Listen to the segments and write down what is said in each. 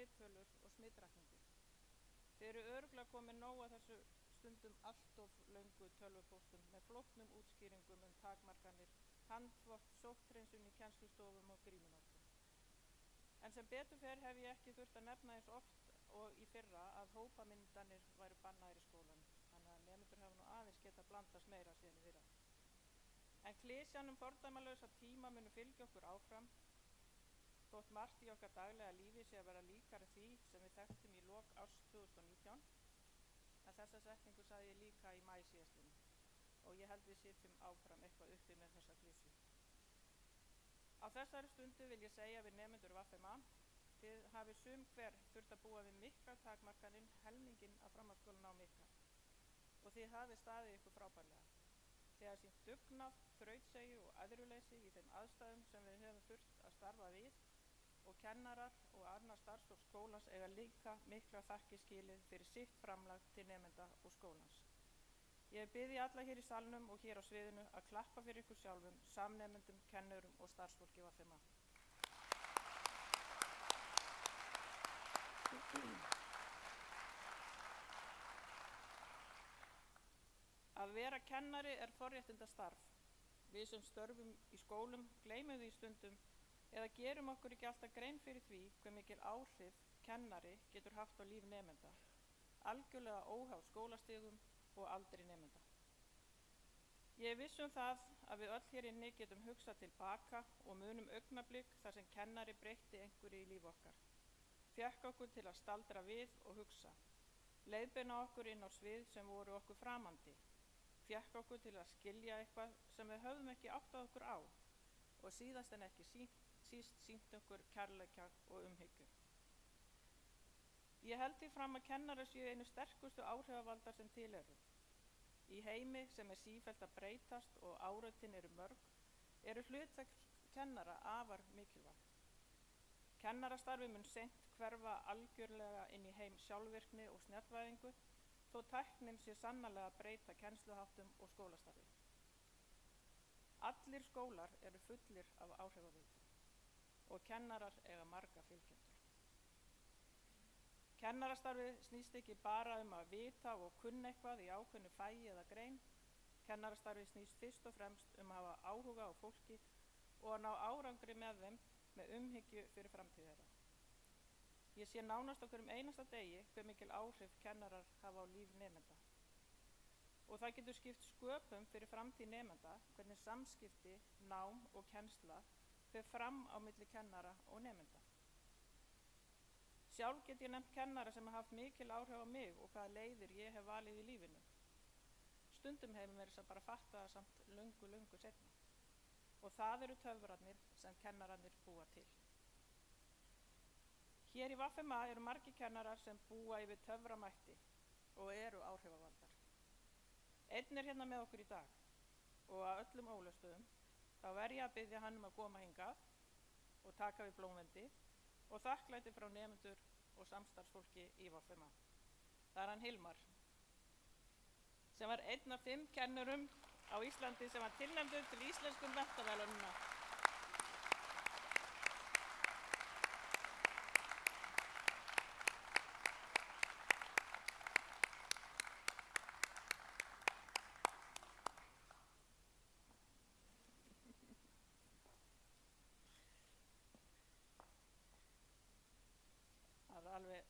ritölur og smitrakningu. Þið eru örugglega komin nóg að þessu stundum alltof löngu tölvupóstum með flóknum útskýringum takmarkanir, handþvott, sótthreinsun í kennslustofum og grímunotkun. En sem betur fer hef ég ekki þurft að nefna eins oft og í fyrra að hópamyndanir væru bannaðir í skólanum, þannig að nemendur hafa nú aðeins getað blandast meira síðan í fyrra. En klisjan fordæmalausa tíma munu fylgja okkur áfram, þótt margt í okkar daglega lífi sé að vera líkara því sem við þekktum í lok árs 2019, en þessa setningu sagði ég líka í maí síðastliðnum og ég held við sitjum áfram eitthvað uppi með þessa klisju. Á þessari stundu vil ég segja við nemendur VFMA, þið hafið sum hver þurft að búa við miklar takmarkanir, helminginn af framhaldsskólanámi ykkar, og þið hafið staðið ykkur frábærlega. Þið hafið sýnt dugnað, þrautseigju og æðruleysi í þeim aðstæðum sem við höfum þurft að starfa við, og kennarar og annað starfsfólk skólans eiga líka mikla þakkir skilið fyrir sitt framlag til nemenda og skólans. Ég bið alla hér í salnum og hér á sviðinu að klappa fyrir ykkur sjálfum, samnemendum, kennurum og starfsfólki VFMA. Að vera kennari er forréttindastarf. Við sem störfum í skólum gleymum því stundum eða gerum okkur ekki alltaf grein fyrir því hve mikil áhrif kennari getur haft á líf nemenda, algjörlega óháð skólastigum og aldri nemenda. Ég er viss það að við öll hér inni getum hugsað tilbaka og munum augnablik þar sem kennari breytti einhverju í líf okkar, fékk okkur til að staldra við og hugsa, leiðbeina okkur inn á svið sem voru okkur framandi, fékk okkur til að skilja eitthvað sem við höfðum ekki áttað okkur á og síðast en ekki síst sýnt okkur kærleika og umhyggju. Ég held því fram að kennarar séu einu sterkustu áhrifavaldar sem til eru. Í heimi sem er sífellt að breytast og áreitin eru mörg, eru hlutverk kennara afar mikilvægt. Kennarastarfi mun seint hverfa algjörlega inn í heim sjálfvirkni og snjallvæðingu, þó tæknin sé sannarlega að breyta kennsluháttum og skólastarfi. Allir skólar eru fullir af áhrifavöldum og kennarar eiga marga fylgjendur. Kennarastarfi snýst ekki bara að vita og kunna eitthvað í ákveðnu fagi eða grein. Kennarastarfi snýst fyrst og fremst að hafa áhuga á fólki og að ná árangri með þeim með umhyggju fyrir framtíð þeirra. Ég sé nánast á hverjum einasta degi hve mikil áhrif kennarar hafa á líf nemenda. Og það getur skipt sköpum fyrir framtíð nemenda hvernig samskipti, nám og kennsla fer fram á milli kennara og nemenda. Sjálf get ég nefnt kennara sem hafa haft mikil áhrif á mig og hvaða leiðir ég hef valið í lífinu. Stundum hefur mér þess að bara fatta það samt löngu seinna. Og það eru töfrarnir sem kennararnir búa til. Hér í VFMA eru margir kennarar sem búa yfir töframætti og eru áhrifavaldar. Einn er hérna með okkur í dag og að öllum ólöstuðum þá verð ég að biðja hann að koma hingað og taka við blómvendi og þakklæti frá nemendur og samstarfsfólki í VFMA. Það er hann Hilmar, sem var einn af 5 kennurum á Íslandi sem var tilnefndur til íslensku menntaverðlaunanna.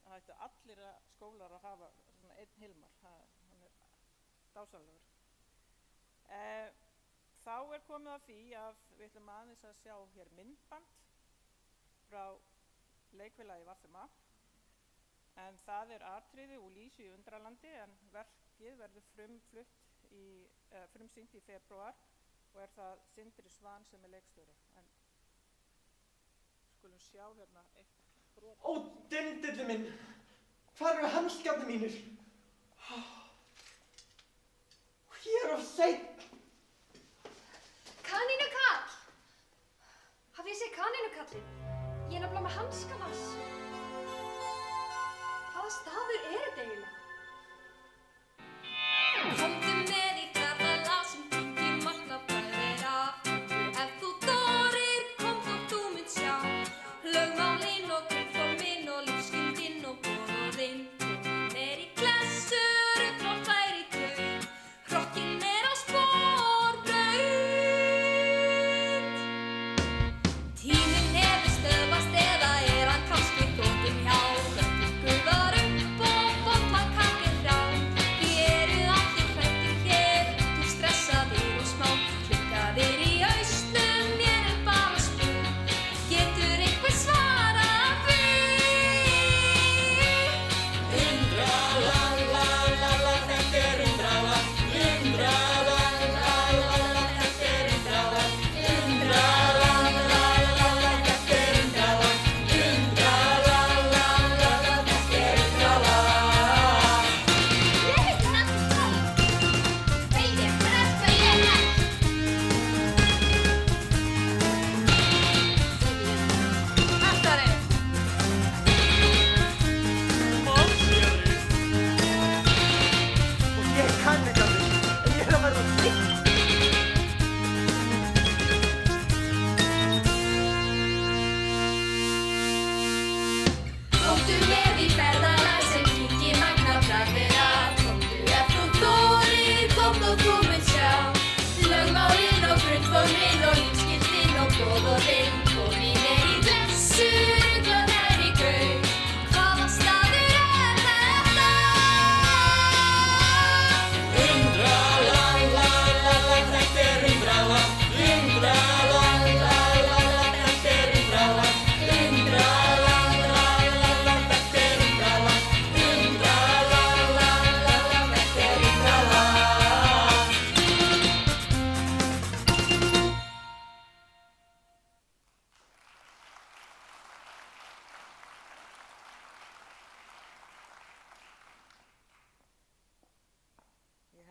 Það ættu allir skólar að hafa svona einn Hilmar, hann er dásamlegur. Þá er komið að því að við ætlum aðeins að sjá hér myndband frá leikfélagi VFMA, en það er atriði úr Lísu í Undralandi, en verkið verður frumsýnt í febrúar og er það Sindri Svan sem er leikstjóri. En skulum sjá hérna eitt. Ó, dindilli minn, hvar eru hanskjarnir mínir? Hér of seinn. Kanínukall! Hafið þið séð kanínukallinn? Ég er nefnilega með hanskan hans. Hvaða staður er þetta eiginlega? Komdu með í ferðalag sem kringir magna fræðir af. Ef þú þorir, komdu og þú munt sjá. Lögmálin og guðformin og lífsskyn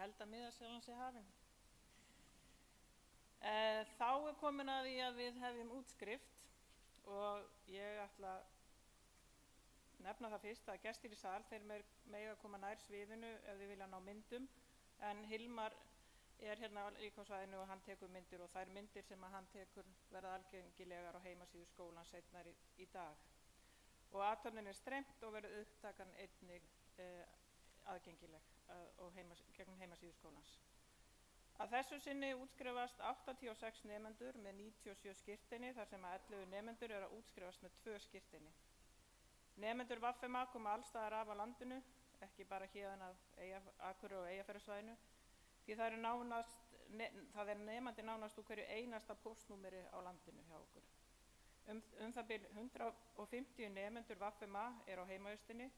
held að miðasjálan sé hafin. Þá komin að því að við hefjum útskrift og ég ætla að nefna það fyrst að gestir í sal þeir mega koma nær sviðinu ef þið vilja ná myndum, en Hilmar hérna líka á svæðinu og hann tekur myndir og þær myndir sem að hann tekur verða algengilegar á heimasíðu skólans seinna í dag. Og athöfnin streymt og verður upptakan einnig aðgengileg gegnum heimasíðu skólans. Að þessu sinni útskrifast 86 nemendur með 97 skírteini þar sem að 11 nemendur eru að útskrifast með 2 skírteini. Nemendur VFMA koma allstaðar af á landinu, ekki bara héðan af Akureyri og Eyjafjarðarsvæðinu, því það er nemandi nánast úr hverju einasta póstnúmeri á landinu hjá okkur. Það bil 150 nemendur VFMA er á heimavistinni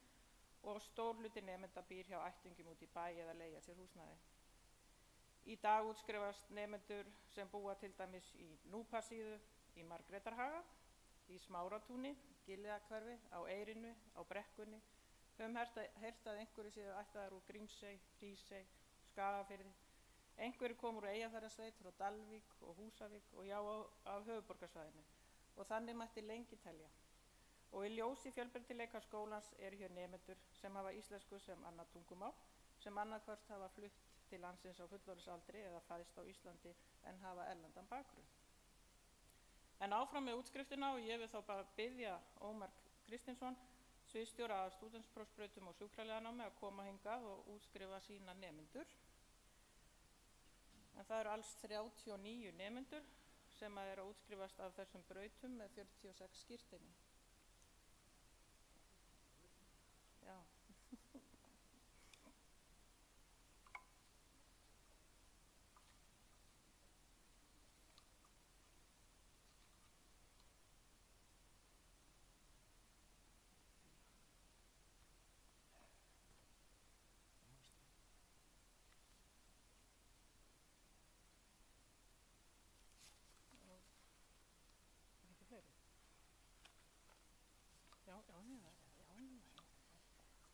og stór hluti nemenda býr hjá ættingjum út í bæ eða leigja sér húsnæði. Í dag útskrifast nemendur sem búa til dæmis í Núpasíðu, í Margrétarhaga, í Smáratúni, Gilliðahverfi, á Eyrinu, á Brekkunni. Við höfum heyrt að einhverju séu ættaðir úr Grímsey, Hrísey, Skagafirði. Einhverju kom úr Eyjafjarðarsveit, frá Dalvík og Húsavík og já af höfuðborgarsvæðinu. Og þannig mætti lengi telja. Og í ljósi fjölbreytileika skólans eru hér nemendur sem hafa íslensku sem annað tungumál, sem annaðhvort hafa flutt til landsins á fullorðinsaldri eða fæðst á Íslandi en hafa erlendan bakgrunn. En áfram með útskriftina og ég vil þá bara biðja Ómar Kristinsson, sviðsstjóra að stúdentsprófsbrautum og sjúkraliðanámi að koma hingað og útskrifa sína nemendur. En það eru alls 39 nemendur sem eru að útskrifast af þessum brautum með 46 skírteini. Já.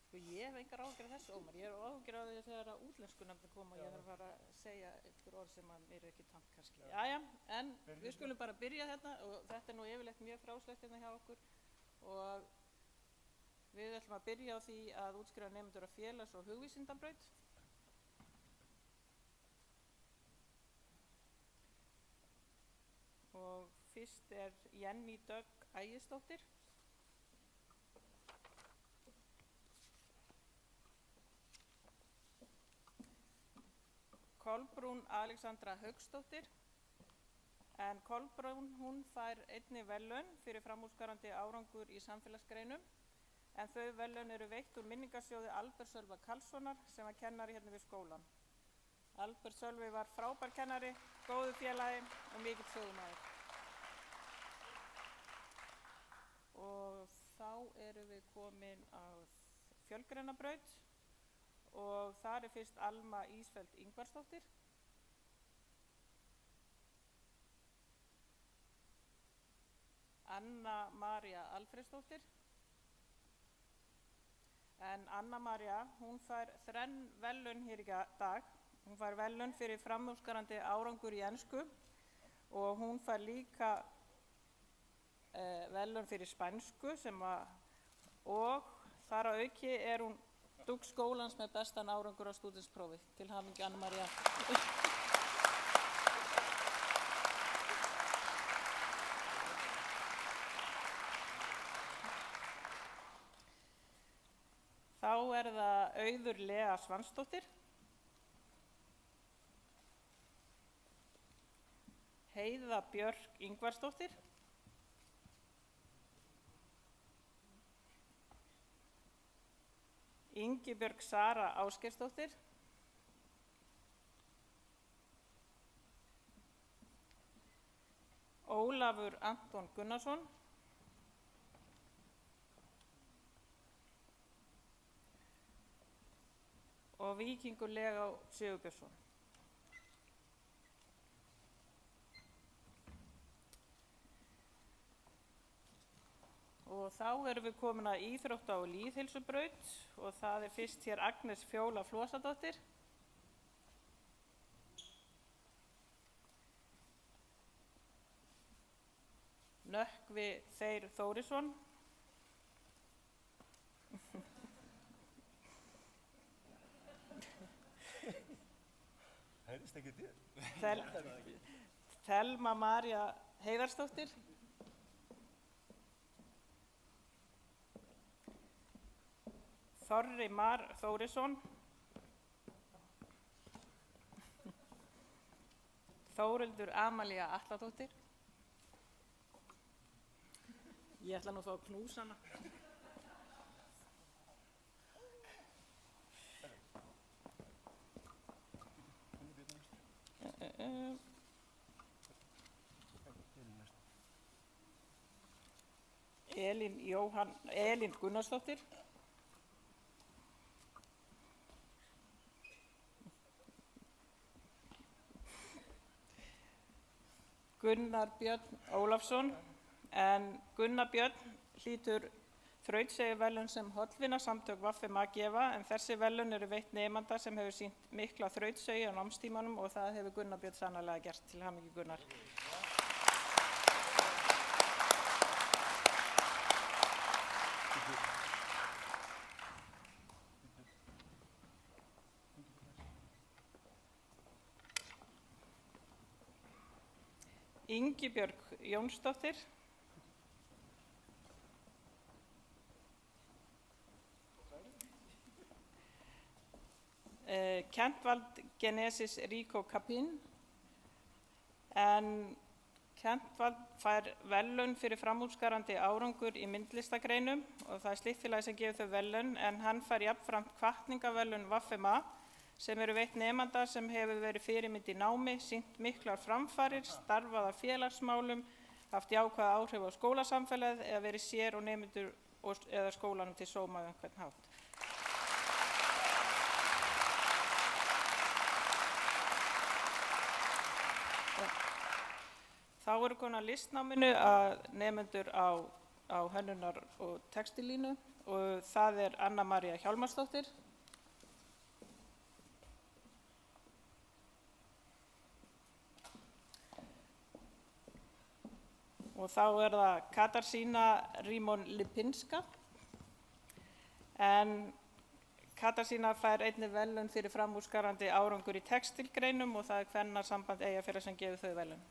Sko ég hef engar áhyggjur af þessu, Ómar. Ég áhyggjur af því þegar að útlenskunefndin koma og ég þarf að fara að segja einhver orð sem mér er ekki tamt kannski. Jæja, en við skulum bara byrja hérna og þetta er nú yfirleitt mjög fráslegt hérna hjá okkur og við ætlum að byrja á því að útskrifa nemendur af félags- og hugvísindabraut. Og fyrst er Jenny Dögg Ægisdóttir. Kolbrún Alexandra Hauksdóttir, en Kolbrún hún fær einnig verðlaun fyrir framúrskarandi árangur í samfélagsgreinum, en þau verðlaun eru veitt úr minningarsjóði Albert Sölva Karlssonar sem var kennari hérna við skólan. Albert Sölvi var frábær kennari, góður félagi og mikill sögumaður. Og þá erum við komin á fjölgreinabraut. Og þar er fyrst Alma Ísfeld Ingvarsdóttir. Anna María Alfreðsdóttir. En Anna María, hún fær 3 verðlaun hér í dag. Hún fær verðlaun fyrir framúrskarandi árangur í ensku og hún fær líka verðlaun fyrir spænsku og þar að auki er hún dugg skólans með bestan árangur á stúdentsprófi. Til hamingju, Anna María. Þá er það Auður Lea Svansdóttir. Heiða Björk Ingvarsdóttir. Ingibjörg Sara Ásgeirsdóttir. Ólafur Anton Gunnarsson. Og Víkingur Legá Sigurbjörnsson. Og þá erum við komin að íþrótta- og lýðheilsubraut og það er fyrst hér Agnes Fjóla Flosadóttir. Nökkvi Þeyr Þórisson. Heyrðist ekki til. Thelma María Heiðarsdóttir. Þorri Mar Þórisson. Þórhildur Amalía Atladóttir. Ég ætla nú að fá að knúsa hana. Elín Gunnarsdóttir. Gunnar Björn Ólafsson, en Gunnar Björn hlýtur þrautseigjuverðlaun sem hollvinasamtök VFMA gefa, en þessi verðlaun eru veitt nemanda sem hefur sýnt mikla þrautseigju á námstímanum og það hefur Gunnar Björn sannarlega gert. Til hamingju, Gunnar. Ingibjörg Jónsdóttir. Kentvald Genesis Rico Capin, en Kentvald fær verðlaun fyrir framúrskarandi árangur í myndlistagreinum og það er Sliðfélagið sem gefur þau verðlaun, en hann fær jafnframt hvatningarverðlaun VFMA sem eru veitt nemanda sem hefur verið fyrirmynd í námi, sýnt miklar framfarir, starfað að félagsmálum, haft jákvæð áhrif á skólasamfélagið eða verið sér og nemendur eða skólanum til sóma um hvern hátt. Þá eru komin að listnáminu að nemendur á hönnunar- og textíllínu og það er Anna María Hjálmarsdóttir. Og þá er það Katarzyna Rímon Lipinska, en Katarzyna fær einnig verðlaun fyrir framúrskarandi árangur í textílgreinum og það er Kvennasamband Eyjafjarðar sem gefur þau verðlaun.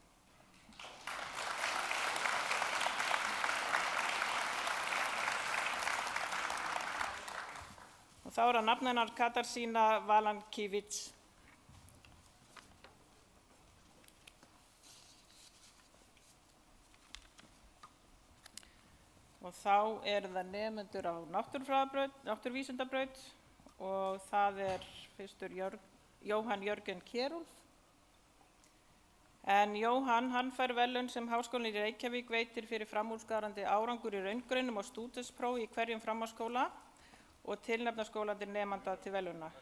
Og þá er það nafn hennar Katarzyna Valankivits. Og þá eru það nemendur á náttúruvísindabraut og það er fyrstur Jóhann Jörgen Kjerúlf. En Jóhann, hann fær verðlaun sem Háskólinn í Reykjavík veitir fyrir framúrskarandi árangur í raungreinum og stúdentsprófi í hverjum framhaldsskóla og tilnefna skólandi nemanda til verðlauna.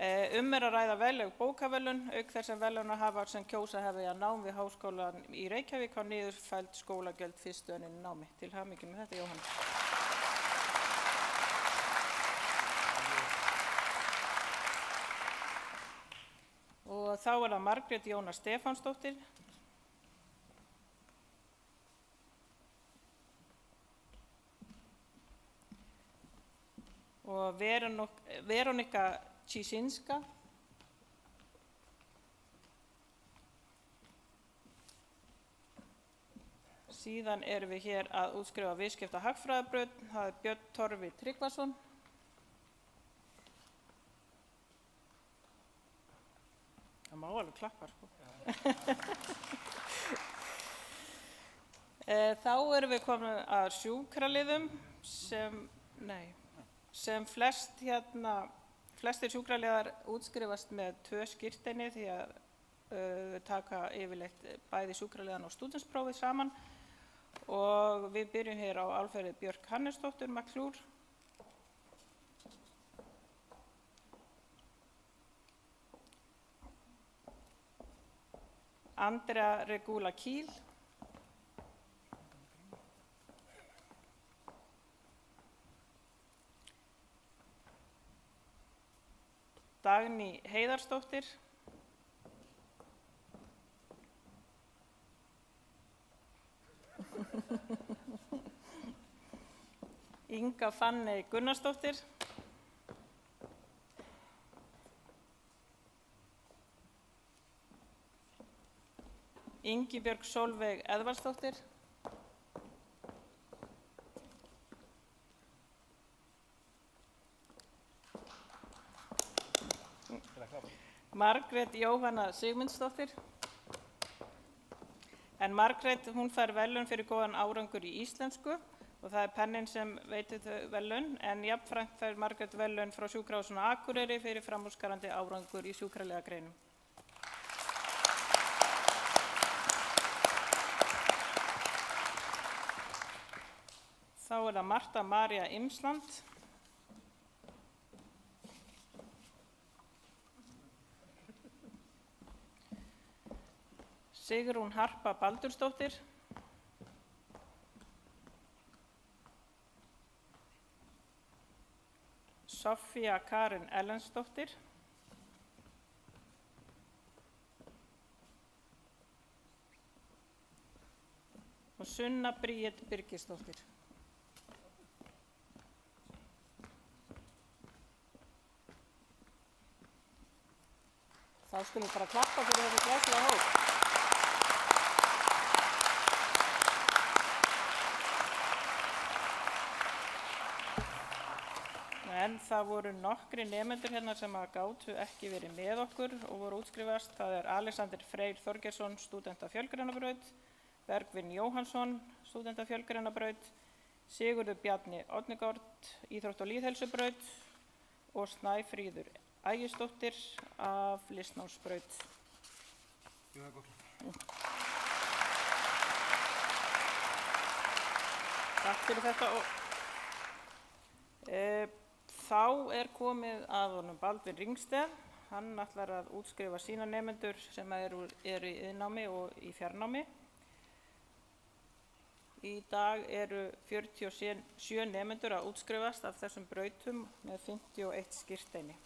Er að ræða vegleg bókaverðlaun, auk þess sem verðlaunahafar sem kjósa hefja nám við Háskólann í Reykjavík á niðurfelld skólagjöld fyrstu önninni námi. Til hamingju með þetta, Jóhann. Og þá er það Margrét Jóna Stefánsdóttir. Og Veronika Čísinska. Síðan erum við hér að útskrifa viðskipta hagfræðibraut. Það er Björn Torfi Tryggvason. Það má alveg klappa, sko. Þá erum við komin að sjúkraliðum sem flestir sjúkraliðar útskrifast með 2 skírteini því að taka yfirleitt bæði sjúkraliðan og stúdentsprófið saman. Og við byrjum hér á Álfheiði Björk Hannesdóttur McClure. Andrea Regula Kíl. Dagný Heiðarsdóttir. Inga Fanney Gunnarsdóttir. Ingibjörg Sólveig Eðvarðsdóttir. Margrét Jóhanna Sigmundsdóttir. En Margrét, hún fær verðlaun fyrir góðan árangur í íslensku og það er penninn sem veitir þau verðlaun, en jafnframt fær Margrét verðlaun frá Sjúkrahúsinu á Akureyri fyrir framúrskarandi árangur í sjúkralega greinum. Þá er það Marta María Imsland. Sigrún Harpa Baldursdóttir. Soffía Karen Ellensdóttir. Og Sunna Bríet Birgisdóttir. Þá skulum við bara klappa fyrir þessu glæsilega hóp. En það voru nokkri nemendur hérna sem gátu ekki verið með okkur og voru útskrifast. Það er Alexander Freyr Þorgeirsson, stúdent af Fjölgreinabraut, Bergvin Jóhannsson, stúdent af Fjölgreinabraut, Sigurður Bjarni Odnigord, Íþrótt- og lýðheilsubraut og Snæfríður Ægisdóttir af Listnámsbraut. Takk fyrir þetta. Þá er komið að honum Baldvin Ringsteð. Hann ætlar að útskrifa sína nemendur sem eru í iðnnámi og í fjarnámi. Í dag eru 47 nemendur að útskrifast af þessum brautum með 51 skírteini.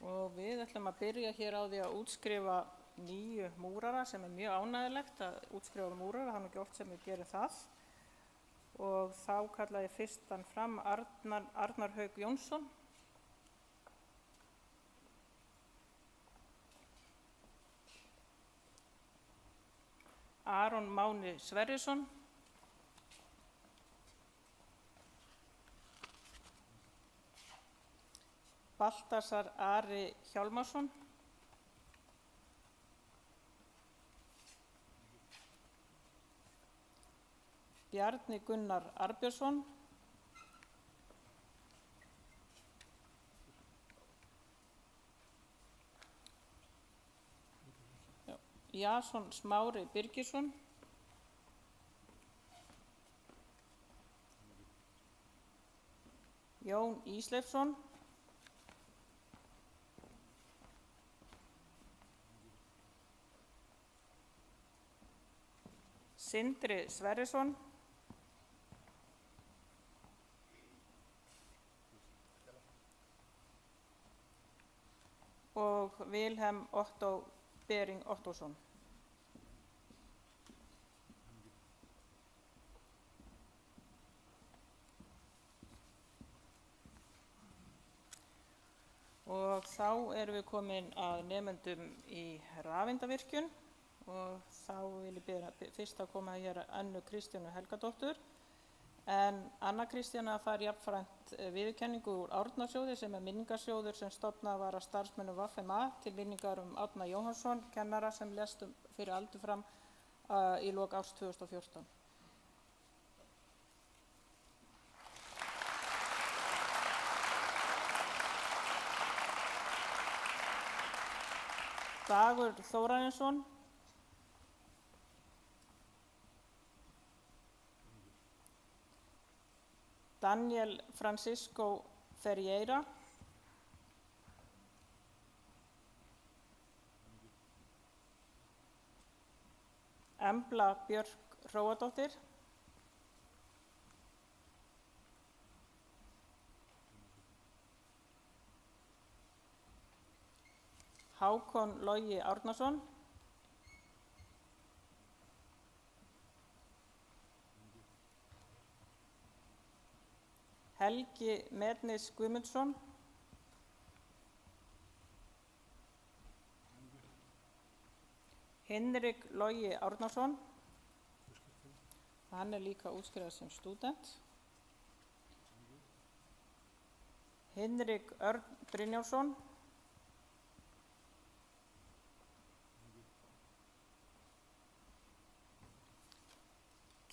Og við ætlum að byrja hér á því að útskrifa 9 múrara sem er mjög ánægjulegt að útskrifa múrara, það er ekki oft sem við gerum það. Og þá kalla ég fyrstan fram Arnar Hauk Jónsson. Aron Máni Sverrisson. Baltasar Ari Hjálmarsson. Bjarni Gunnar Arbjörnsson. Jason Smári Birgisson. Jón Ísleifsson. Sindri Sverrisson. Og Vilhelm Otto Bering Ottosson. Og þá erum við komin að nemendum í rafeindavirkjun og þá vil ég byrja fyrst að koma hér Annu Kristjánu Helgadóttur. En Anna Kristjána fær jafnframt viðurkenningu úr Árnasjóði sem er minningarsjóður sem stofnað var af starfsmönnum VFMA til minningar Árna Jóhannsson, kennara sem lést fyrir aldur fram í lok árs 2014. Dagur Þórarinsson. Daniel Francisco Ferreira. Embla Björk Hróadóttir. Hákon Logi Árnason, Helgi Mednis Guðmundsson, Hinrik Logi Árnason, hann líka útskrifað sem stúdent, Hinrik Örn Brynjólfsson,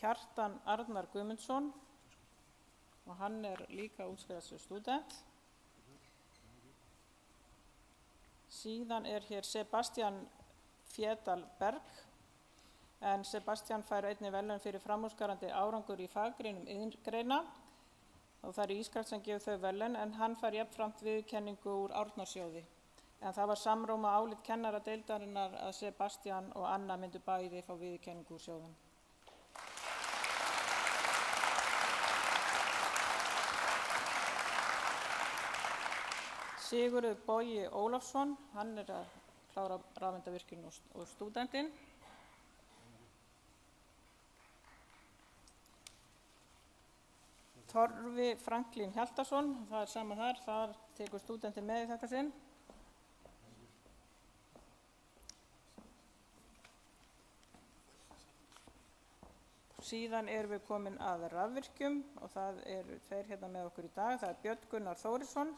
Kjartan Arnar Guðmundsson og hann líka útskrifað sem stúdent. Síðan hér Sebastian Fjedal Berg, en Sebastian fær einnig verðlaun fyrir framúrskarandi árangur í faggreinum iðngreina og það Ískraft sem gefur þau verðlaun, en hann fær jafnframt viðurkenningu úr Árnasjóði. En það var samróma álit kennara deildarinnar að Sebastian og Anna myndu bæði fá viðurkenningu úr sjóðum. Sigurður Bogi Ólafsson, hann að klára rafeindavirkjun og stúdentinn. Torfi Franklín Hjaltason, það sama þar tekur stúdentinn með í þetta sinn. Síðan við komin að rafvirkjum og það tveir hérna með okkur í dag. Það Björn Gunnar Þórisson,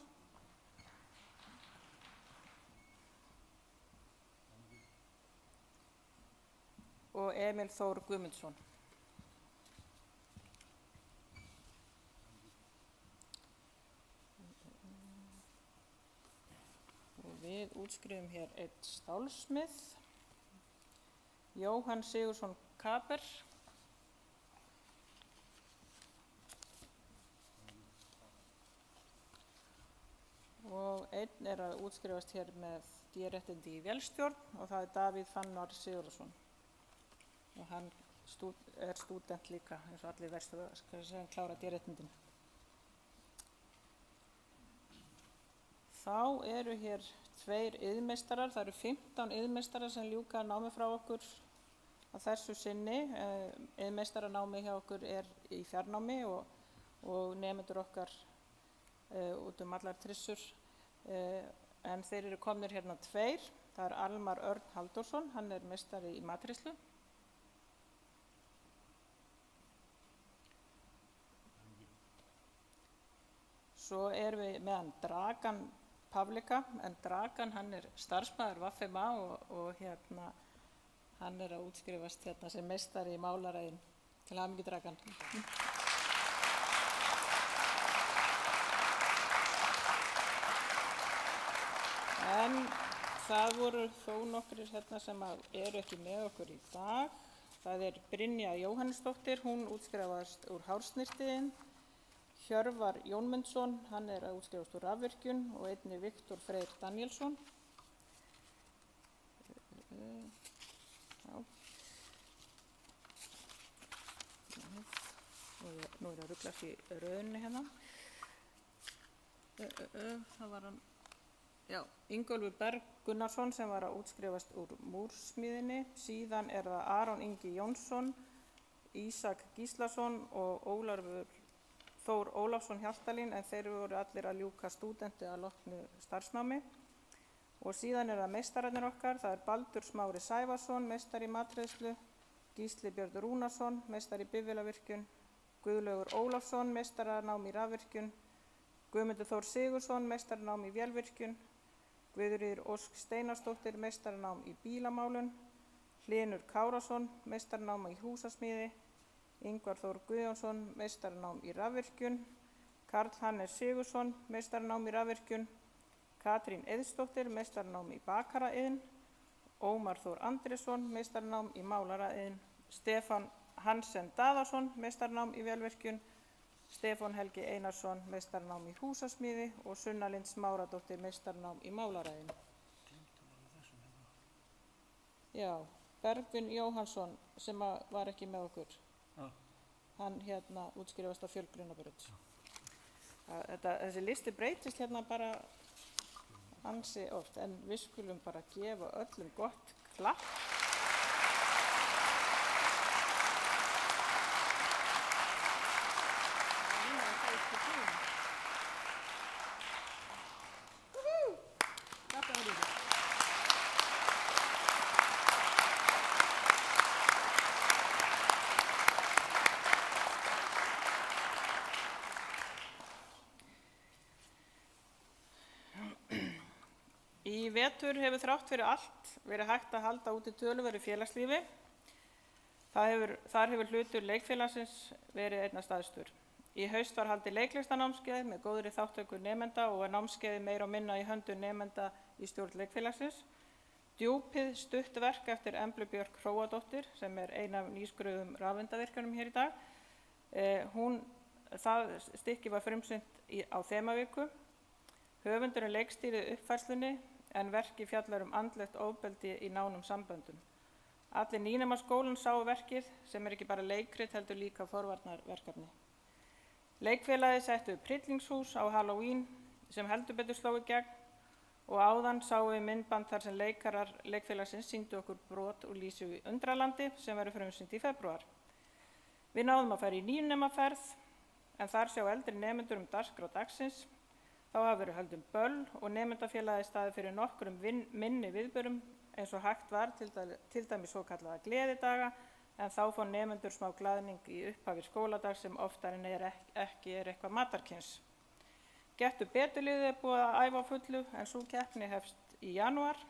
og Emil Þór Guðmundsson. Og við útskrifum hér einn stálsmið, Jóhann Sigurðsson Kaper. Og einn að útskrifast hér með D-réttindi í vélstjórn og það Davíð Fannar Sigurðsson. Og hann stúdent líka, eins og allir verstu sem klára D-réttindin. Þá hér tveir iðnmeistarar, það 15 iðnmeistarar sem ljúka námi frá okkur að þessu sinni. Iðnmeistaranámi hjá okkur í fjarnámi og nemendur okkar út allar trissur, en þeir komnir hérna tveir. Það Almar Örn Halldórsson, hann meistari í matreiðslu. Svo við með hann Dragan Pavlika, en Dragan hann starfsmaður VFMA og hérna hann að útskrifast hérna sem meistari í málaræðin. Til hamingju Dragan. En það voru þó nokkrir hérna sem ekki með okkur í dag. Það Brynja Jóhannesdóttir, hún útskrifaðist úr hársnyrtiðin. Hjörvar Jónmundsson, hann að útskrifast úr rafvirkjun og einnig Viktor Freyr Danielsson. Nú að ruglast í rauninni hérna. Það var hann, Ingólfur Berg Gunnarsson sem var að útskrifast úr múrsmíðinni. Síðan það Aron Ingi Jónsson, Ísak Gíslason og Ólafur Þór Ólafsson Hjaltalín, en þeir voru allir að ljúka stúdenti að loknu starfsnámi. Og síðan það meistararnir okkar, það Baldur Smári Sævarsson, meistari í matreiðslu, Gísli Björn Rúnarsson, meistari í bifvélavirkjun, Guðlaugur Ólafsson, meistaranám í rafvirkjun, Guðmundur Þór Sigurðsson, meistaranám í vélvirkjun, Guðríður Ósk Steinarsdóttir, meistaranám í bílamálun, Hlynur Kárason, meistaranám í húsasmíði, Ingvar Þór Guðjónsson, meistaranám í rafvirkjun, Karl Hannes Sigurðsson, meistaranám í rafvirkjun, Katrín Eiðsdóttir, meistaranám í bakaraiðn, Ómar Þór Andrésson, meistaranám í málaraiðn, Stefán Hansen Daðarsson, meistaranám í vélvirkjun, Stefán Helgi Einarsson, meistaranám í húsasmíði og Sunna Lind Smáradóttir, meistaranám í málaraiðn. Já, Bergvin Jóhannsson sem var ekki með okkur. Hann hérna útskrifast á Fjölgrunabraut. Þessi listi breytist hérna bara ansi oft, en við skulum bara gefa öllum gott klapp. Í vetur hefur þrátt fyrir allt verið hægt að halda úti töluverðu félagslífi. Þar hefur hlutur leikfélagsins verið einna stærstur. Í haust var haldið leiklistanámskeið með góðri þátttöku nemenda og námskeiði meira og minna í höndum nemenda í stjórn leikfélagsins. Djúpið stutt verk eftir Emblu Björk Hróadóttir sem er ein af nýskruðum rafeindavirkjunum hér í dag. Það stykki var frumsýnt á þemaviku. Höfundurinn leikstýrði uppfærslunni en verkið fjallar andlegt ofbeldi í nánum samböndum. Allir nýnemar skólans sáu verkið sem er ekki bara leikrit heldur líka forvarnarverkefni. Leikfélagið setti upp hryllingshús á Halloween sem heldur betur sló í gegn og áðan sáum við myndband þar sem leikarar leikfélagsins sýndu okkur brot úr Lísu í Undralandi sem verður frumsýnt í febrúar. Við náðum að fara í nýnemaferð en þar sjá eldri nemendur dagskrá dagsins. Þá hafa verið höldum böll og nemendafélagið staðið fyrir nokkrum minni viðburðum eins og hægt var til dæmis svokallaða gleðidaga en þá fá nemendur smá glaðning í upphafi skóladags sem oftar en ekki er eitthvað matarkyns. Gettu beturliðið er búið að æfa á fullu en sú keppni hefst í janúar.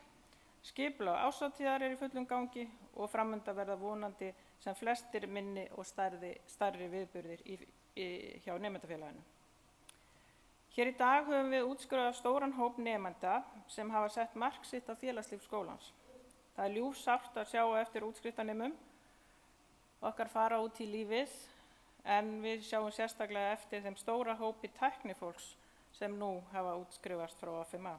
Skipulag árshátíðar er í fullum gangi og framundan verða vonandi sem flestir minni og stærri viðburðir hjá nemendafélaginu. Hér í dag höfum við útskrifað stóran hóp nemenda sem hafa sett mark sitt á félagslíf skólans. Það er ljúfsárt að sjá eftir útskriftarnemum okkar fara út í lífið en við sjáum sérstaklega eftir þeim stóra hópi tæknifólks sem nú hafa útskrifast frá FMA.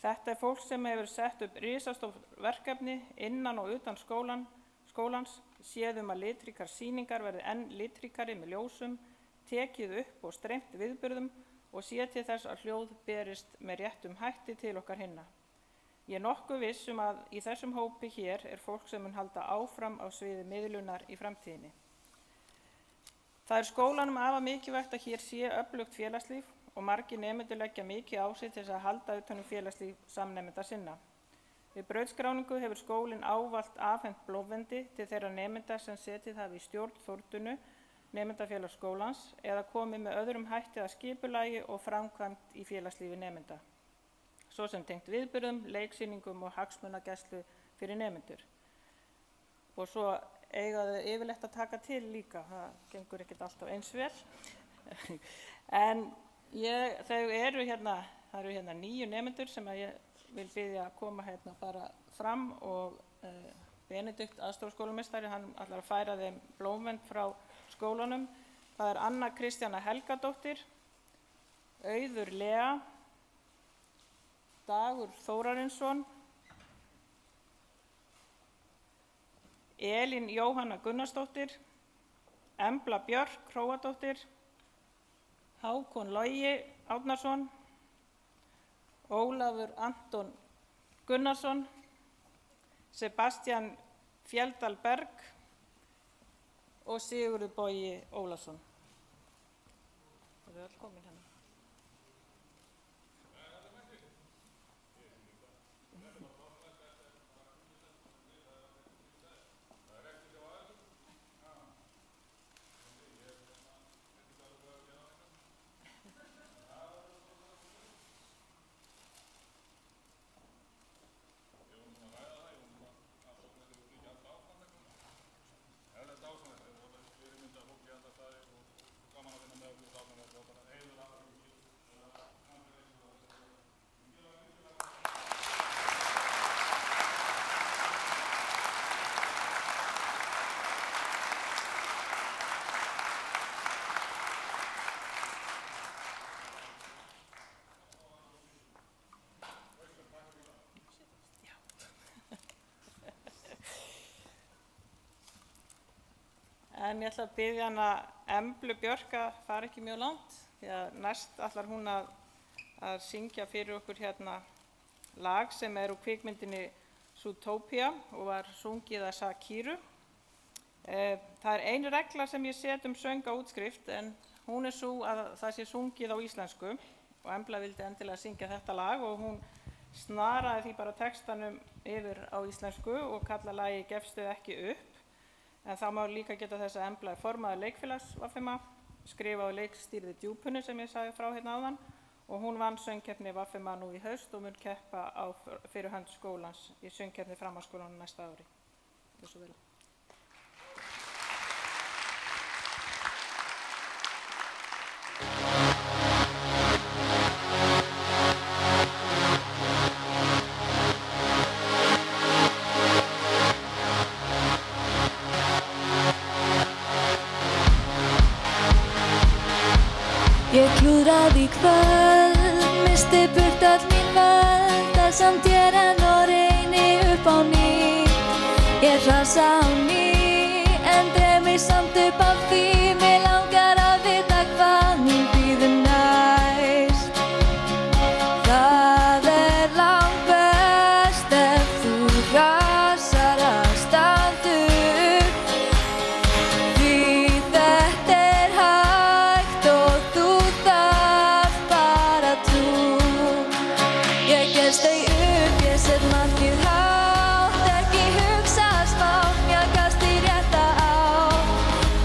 Þetta er fólk sem hefur sett upp risastór verkefni innan og utan skólans, séð að litríkar sýningar verði enn litríkari með ljósum, tekið upp og streymt viðburðum og sé til þess að hljóð berist með réttum hætti til okkar hinna. Ég er nokkuð viss að í þessum hópi hér er fólk sem mun halda áfram á sviði miðlunar í framtíðinni. Það er skólanum afar mikilvægt að hér sé öflugt félagslíf og margir nemendur leggja mikið á sig til þess að halda utan félagslíf samnemenda sinna. Við brautskráningu hefur skólinn ávallt afhent blóðvendi til þeirra nemenda sem setið hafi í stjórn Þórtunnu nemendafélags skólans eða komið með öðrum hætti að skipulagi og framkvæmd í félagslífi nemenda, svo sem tengt viðburðum, leiksýningum og hagsmunagæslu fyrir nemendur. Og svo eiga þau yfirleitt að taka til líka, það gengur ekkert alltaf eins vel. En það eru hérna 9 nemendur sem ég vil biðja að koma hérna bara fram og Benedikt, aðstoðarskólameistari, hann ætlar að færa þeim blómvend frá skólanum. Það er Anna Kristjana Helgadóttir, Auður Lea, Dagur Þórarinsson, Elín Jóhanna Gunnarsdóttir, Embla Björk Hróadóttir, Hákon Logi Árnason, Ólafur Anton Gunnarsson, Sebastian Fjeldal Berg og Sigurður Bogi Ólafsson. Það eru öll komin hérna. En ég ætla að biðja hana Emblu Björk að fara ekki mjög langt, því að næst ætlar hún að að syngja fyrir okkur hérna lag sem úr kvikmyndinni Zootopia og var sungið af Sakiru. Það ein regla sem ég set söng á útskrift en hún sú að það sé sungið á íslensku og Embla vildi endilega syngja þetta lag og hún snaraði því bara textanum yfir á íslensku og kalla lagið Gefstu ekki upp. En það má líka geta þess að Embla formaður leikfélags Vaffima, skrifaði og leikstýrði Djúpunni sem ég sagði frá hérna áðan og hún vann söngkeppni Vaffima nú í haust og mun keppa fyrir hönd skólans í söngkeppni framhaldsskólanum næsta ári. Gjörðu svo vel. Ég klúðraði í kvöld, misti burt öll mín völd, en samt ég renn og reyni upp á ný. Ég hrasa á ný, en dreg mig samt upp á því, mig langar að vita hvað mín bíður næst. Það langbest ef þú hrasar að standa upp, því þetta hægt og þú þarf bara trú. Ég gefst þau upp, ég set markið hátt, ekki hugsa smátt, mjakast í rétta átt.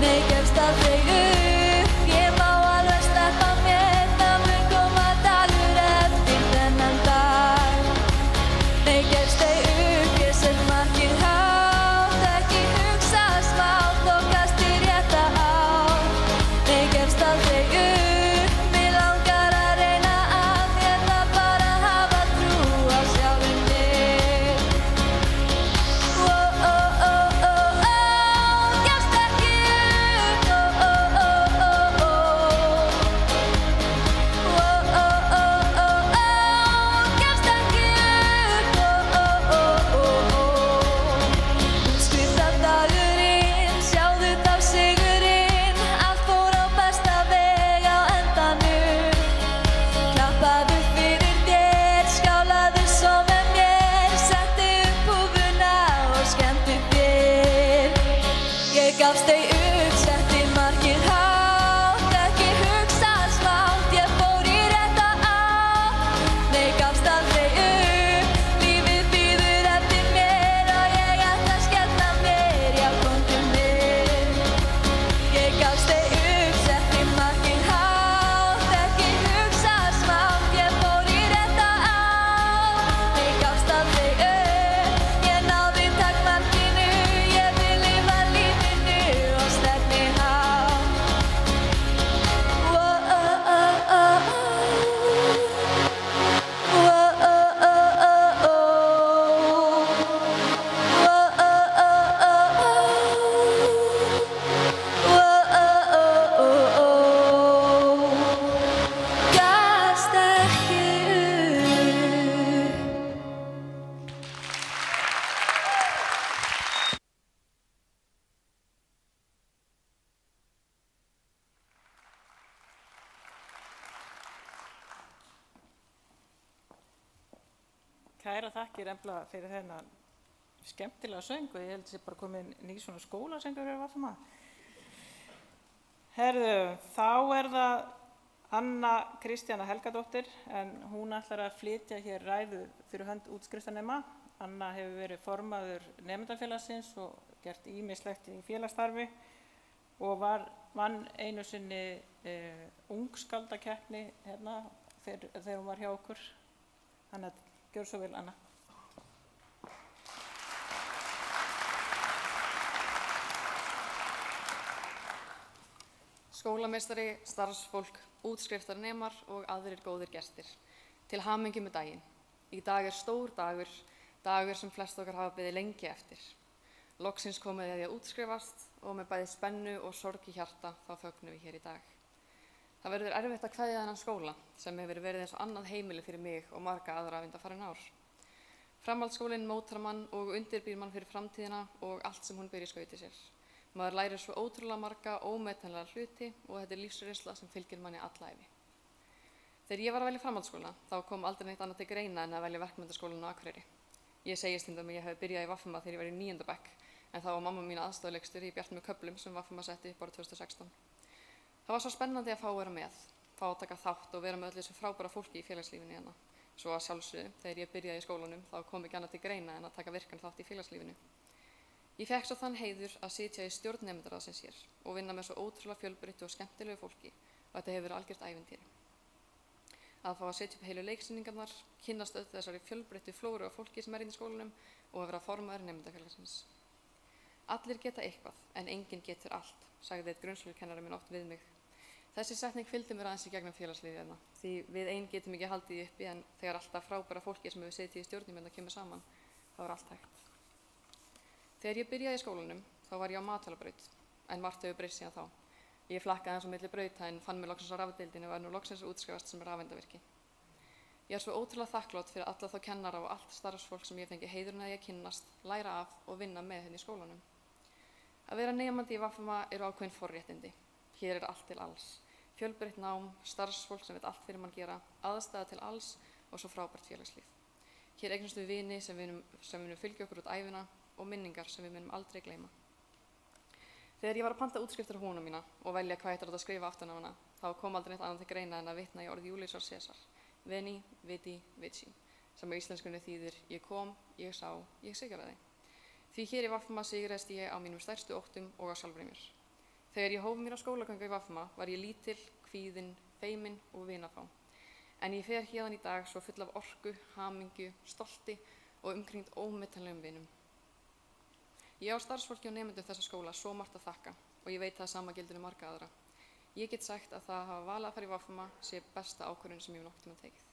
Nei, gefst aldrei upp, ég má alveg sleppa mér, það mun koma dagur eftir þennan dag. Nei, gefst þau upp, ég set markið hátt, ekki hugsa smátt og kast í rétta átt. Nei, gefst aldrei upp, mig langar að reyna allt, ég þarf bara að hafa trú á sjálfum mig. Gefst ekki upp, gefst ekki upp. Útskriftardagurinn, sjáðu þá sigurinn, allt fór á besta veg á endanum. Klappaðu fyrir þér, skálaðu svo með mér, setti upp húfuna og skemmti þér. Ég gafst þau upp, setti markið hátt, ekki hugsa smátt, ég fór í rétta átt. Nei, gafst aldrei upp, lífið bíður eftir mér og ég ætla að skella mér, já komdu með. Ég gafst þau upp, setti markið hátt, ekki hugsa smátt, ég fór í rétta átt. Nei, gafst aldrei upp, ég náði takmarkinu, ég vil lifa lífinu og stefni hátt. Gafst ekki upp. Kæra þakkir Embla fyrir þennan skemmtilega söng og ég held að sé bara komin ný svona skólasöngur fyrir Vaffima. Herðu, þá það Anna Kristjana Helgadóttir en hún ætlar að flytja hér ræðu fyrir hönd útskriftarnema. Anna hefur verið formaður nemendafélagsins og gert ýmislegt í félagsstarfi og vann einu sinni ungskáldakeppni hérna þegar hún var hjá okkur. Þannig að gjörðu svo vel, Anna. Skólameistari, starfsfólk, útskriftarnemar og aðrir góðir gestir. Til hamingju með daginn. Í dag stór dagur, dagur sem flest okkar hafa beðið lengi eftir. Loksins komið að því að útskrifast og með bæði spennu og sorg í hjarta þá fögnum við hér í dag. Það verður erfitt að kveðja þennan skóla sem hefur verið eins og annað heimili fyrir mig og marga aðra undanfarin ár. Framhaldsskólinn mótar mann og undirbýr mann fyrir framtíðina og allt sem hún ber í skauti sér. Maður lærir svo ótrúlega marga ómetanlega hluti og þetta lífsreynsla sem fylgir manni alla ævi. Þegar ég var að velja framhaldsskóla, þá kom aldrei neitt annað til greina en að velja verkmenntaskólann á Akureyri. Ég segi stundum að ég hef byrjað í VFMA þegar ég var í 9. bekk, en þá var mamma mín aðstoðarleikstjóri í Bjartmur köflum sem VFMA setti upp árið 2016. Það var svo spennandi að fá að vera með, fá að taka þátt og vera með öllu þessu frábæra fólki í félagslífinu hérna. Svo að sjálfsögðu, þegar ég byrjaði í skólanum, þá kom ekki annað til greina en að taka virkan þátt í félagslífinu. Ég fékk svo þann heiður að sitja í stjórn nemendaráðsins hér og vinna með svo ótrúlega fjölbreyttu og skemmtilegu fólki og þetta hefur verið algjört ævintýri. Að fá að setja upp heilu leiksýningarnar, kynnast öll þessari fjölbreyttu flóru af fólki sem í skólanum og að vera formaður nemendafélagsins. Allir geta eitthvað en enginn getur allt, sagði einn grunnskólakennari minn oft við mig. Þessi setning fylgdi mér aðeins í gegnum félagslífið hérna, því við ein getum ekki haldið uppi en þegar alltaf frábæra fólki sem hefur setið í stjórnum hérna kemur saman, þá er allt hægt. Þegar ég byrjaði í skólanum, þá var ég á matvælabraut, en margt hefur breyst síðan þá. Ég flakkaði eins og milli brauta en fann mig loksins á rafdeildinni og er nú loksins að útskrifast sem rafeindavirki. Ég er svo ótrúlega þakklát fyrir alla þá kennara og allt starfsfólk sem ég fengi heiðurinn að ég kynnast, læra af og vinna með hérna í skólanum. Að vera nemandi í VFMA eru ákveðin forréttindi. Hér er allt til alls. Fjölbreytt nám, starfsfólk sem veit allt fyrir mann gera, aðstæða til alls og svo frábært félagslíf. Hér eignumst við vini sem munum fylgja okkur út ævina og minningar sem við munum aldrei gleyma. Þegar ég var að panta útskriftir á húnum mína og velja hvað ætti að skrifa aftan á hana, þá kom aldrei neitt annað til greina en að vitna í orð Júlíusar Sesar, Veni, Vidi, Vici, sem á íslenskunni þýðir ég kom, ég sá, ég sigraði. Því hér í VFMA sigraðist ég á mínum stærstu óttum og á sjálfri mér. Þegar ég hóf mér á skólagöngu í VFMA var ég lítil, kvíðin, feimin og vinafá. En ég fer héðan í dag svo full af orku, hamingju, stolti og umkringd ómetanlegum vinum. Ég á starfsfólki og nemendum þessa skóla svo margt að þakka og ég veit það sama gildir marga aðra. Ég get sagt að það að hafa valið að fara í VFMA sé besta ákvörðun sem ég hef nokkurn tímann tekið.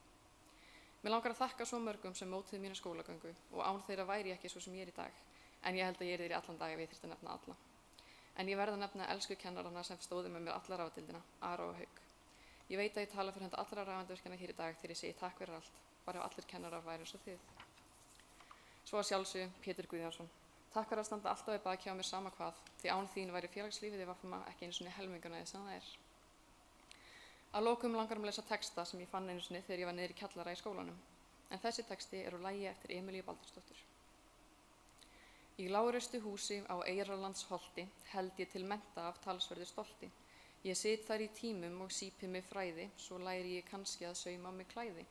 Mér langar að þakka svo mörgum sem mótuðu mína skólagöngu og án þeirra væri ég ekki svo sem ég er í dag, en ég held að ég er í allan dag ef ég þyrfti að nefna alla. En ég verð að nefna elsku kennarana sem stóðu með mér alla rafdeildina, Ara og Hauk. Ég veit að ég tala fyrir hönd allra rafeindavirkjana hér í dag þegar ég segi takk fyrir allt, bara ef allir kennarar væru eins og þið. Svo að sjálfsögðu Pétur Guðjónsson. Takk fyrir að standa alltaf í baki á mér sama hvað, því án þín væri félagslífið í VFMA ekki einu sinni helminguna þess að það er. Að lokum langar að lesa texta sem ég fann einu sinni þegar ég var niður í kjallara í skólanum, en þessi texti er úr lagi eftir Emilíu Baldursdóttur. Í lágreistu húsi á Eyrarlandsholti held ég til mennta af talsverðu stolti. Ég sit þar í tímum og sýpi mig fræði, svo læri ég kannski að sauma mig klæði.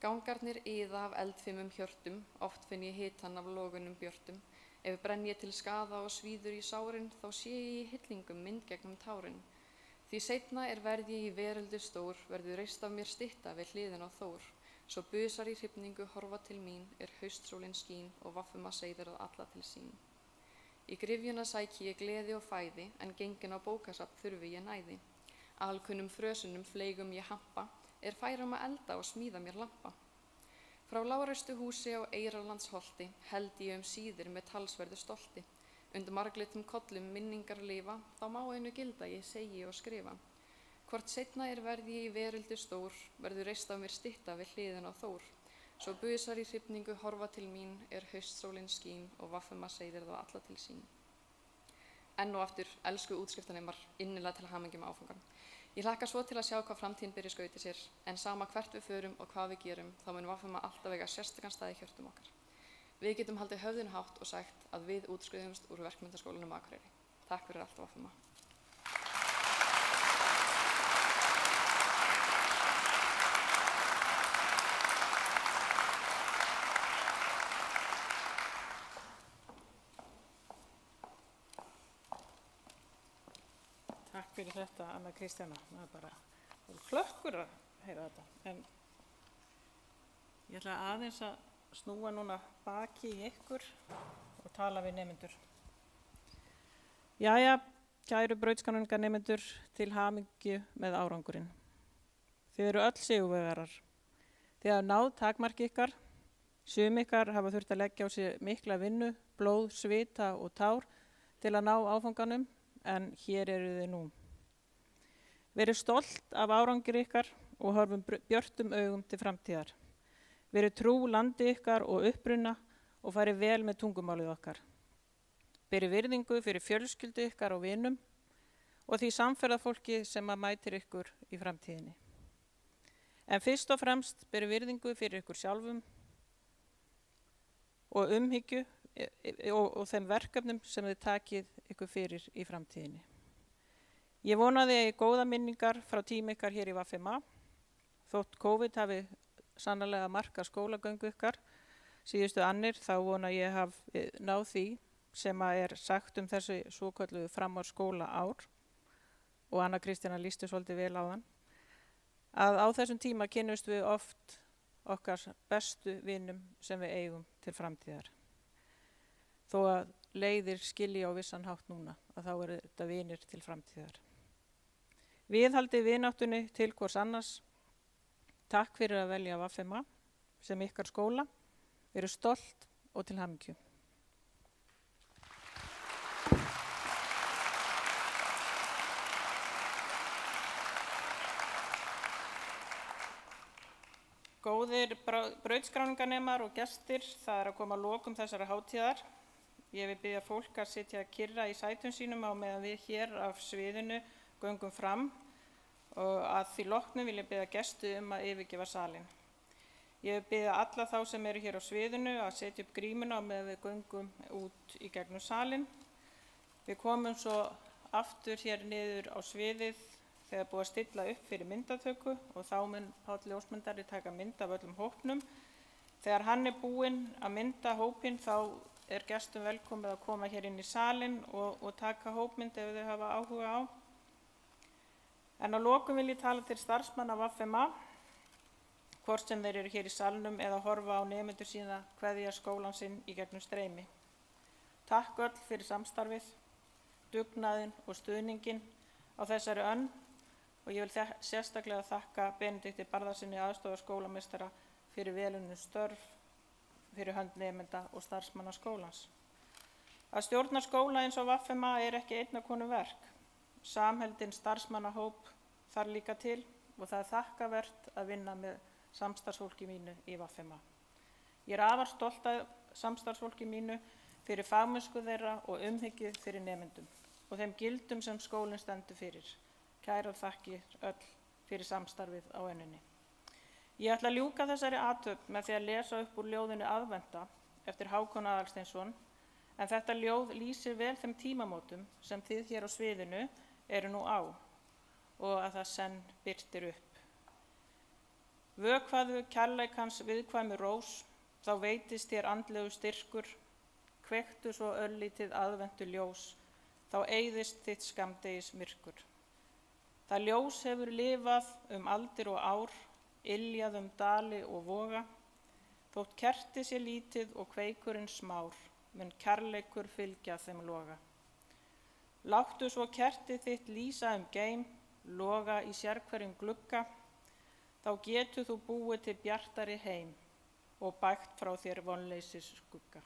Gangarnir iða af eldfimum hjörtum, oft finn ég hitann af logunum björtum. Ef brenn ég til skaða og svíður í sárin, þá sé ég í hyllingum mynd gegnum tárin. Því seinna er verð ég í veröldu stór, verður reist af mér stytta við hliðin á Þór. Svo busar í hrifningu horfa til mín, er haustsólin skín og VFMA seiðir það alla til sín. Í gryfjuna sæki ég gleði og fæði, en gengin á bókasafn þurfi ég næði. Alkunnum frösunum fleigum ég hampa, er færum að elda og smíða mér lampa. Frá lágreistu húsi á Eyrarlandsholti held ég síðir með talsverðu stolti. Undir marglitum kollum minningar lifa, þá má einu gilda ég segi og skrifa. Hvort seinna er verð ég í veröldu stór, verður reist af mér stytta við hliðin á Þór. Svo busar í hrifningu horfa til mín, er haustsólin skín og VFMA seiðir það alla til sín. Enn og aftur, elsku útskriftanemar, innilega til hamingju með áfangan. Ég hlakka svo til að sjá hvað framtíðin byrja skauti sér, en sama hvert við förum og hvað við gerum, þá mun VFMA alltaf eiga sérstakan stað í hjörtum okkar. Við getum haldið höfðinu hátt og sagt að við útskriðumst úr verkmenntaskólanum á Akureyri. Takk fyrir allt VFMA. Takk fyrir þetta, Anna Kristjana. Það er bara klökkur að heyra þetta. En ég ætla aðeins að snúa núna baki í ykkur og tala við nemendur. Jæja, kæru brautskráningar nemendur, til hamingju með árangurinn. Þið eru öll sigurvegarar. Þið hafa náð takmarki ykkar. Sum ykkar hafa þurft að leggja á sig mikla vinnu, blóð, svita og tár til að ná áfanganum, en hér eru þið nú. Verið stolt af árangri ykkar og horfum björtum augum til framtíðar. Verið trú landi ykkar og uppruna og farið vel með tungumálið okkar. Berið virðingu fyrir fjölskyldu ykkar og vinum og því samferðafólki sem að mætir ykkur í framtíðinni. En fyrst og fremst beri virðingu fyrir ykkur sjálfum og umhyggju og þeim verkefnum sem þið takið ykkur fyrir í framtíðinni. Ég vona þið eigi góða minningar frá tíma ykkar hér í VFMA, þótt COVID hafi sannarlega markað skólagöngu ykkar síðustu annir, þá vona ég hafi náð því sem er sagt þessu svokölluðu framhaldsskóla ár, og Anna Kristína lýsti svolítið vel á þann, að á þessum tíma kynnumst við oft okkar bestu vinum sem við eigum til framtíðar. Þó að leiðir skilji á vissan hátt núna, að þá eru þetta vinir til framtíðar. Viðhaldið vináttunni til hvors annars. Takk fyrir að velja VFMA sem ykkar skóla. Verið stolt og til hamingju. Góðir brautskráningarnemar og gestir, það að koma að lokum þessara hátíðar. Ég vil biðja fólk að sitja kyrra í sætum sínum á meðan við hér af sviðinu göngum fram, og að því loknu vil ég biðja gesti að yfirgefa salinn. Ég vil biðja alla þá sem eru hér á sviðinu að setja upp grímuna á meðan við göngum út í gegnum salinn. Við komum svo aftur hér niður á sviðið þegar búið að stilla upp fyrir myndatöku, og þá mun Páll ljósmyndari taka mynd af öllum hópnum. Þegar hann er búinn að mynda hópinn, þá er gestum velkomið að koma hér inn í salinn og taka hópmynd ef þau hafa áhuga á. En að lokum vil ég tala til starfsmanna VFMA, hvort sem þeir eru hér í salnum eða horfa á nemendur sína kveðja skólann sinn í gegnum streymi. Takk öll fyrir samstarfið, dugnaðinn og stuðninginn á þessari önn, og ég vil sérstaklega þakka Benedikti Barðarsyni aðstoðarskólameistara fyrir velunnin störf fyrir hönd nemenda og starfsmanna skólans. Að stjórna skóla eins og VFMA er ekki einna konu verk. Samheldinn starfsmannahóp þar líka til, og það er þakkavert að vinna með samstarfsfólki mínu í VFMA. Ég er afar stolt af samstarfsfólki mínu fyrir fagmennsku þeirra og umhyggju fyrir nemendum og þeim gildum sem skólinn stendur fyrir. Kærar þakkir öll fyrir samstarfið á önninni. Ég ætla að ljúka þessari athöfn með því að lesa upp úr ljóðinu Aðventa eftir Hákon Aðalsteinsson, en þetta ljóð lýsir vel þeim tímamótum sem þið hér á sviðinu eru nú á, og að það senn birtir upp. Vökvaðu kærleikans viðkvæmu rós, þá veitist þér andlegu styrkur, kveiktu svo örlítið aðventu ljós, þá eyðist þitt skammdegis myrkur. Það ljós hefur lifað aldir og ár, iljað dali og voga, þótt kerti sé lítið og kveikurinn smár, mun kærleikur fylgja þeim loga. Láttu svo kertið þitt lýsa geim, loga í sérhverjum glugga, þá getur þú búið til bjartari heim og bægt frá þér vonleysis skugga.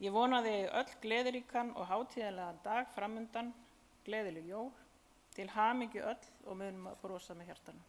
Ég vona þig öll gleðiríkan og hátíðlegan dag framundan, gleðileg jól, til hamingju öll og munum að brosa með hjartanu.